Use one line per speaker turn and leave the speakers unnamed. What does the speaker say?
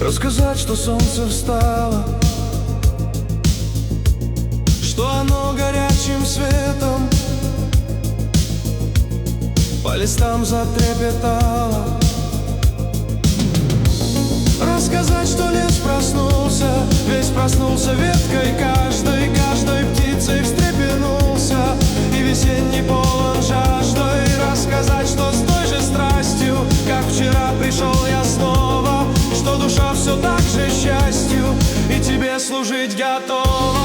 Рассказать, что солнце встало, что оно горячим светом по листам затрепетало. Рассказать, что лес проснулся, весь проснулся веткой, каждой птицей встрепенулся, и весенний полон жаждой. Рассказать, что с той же страстью, как вчера, пришел я снова, что душа все так же счастью и тебе служить готова.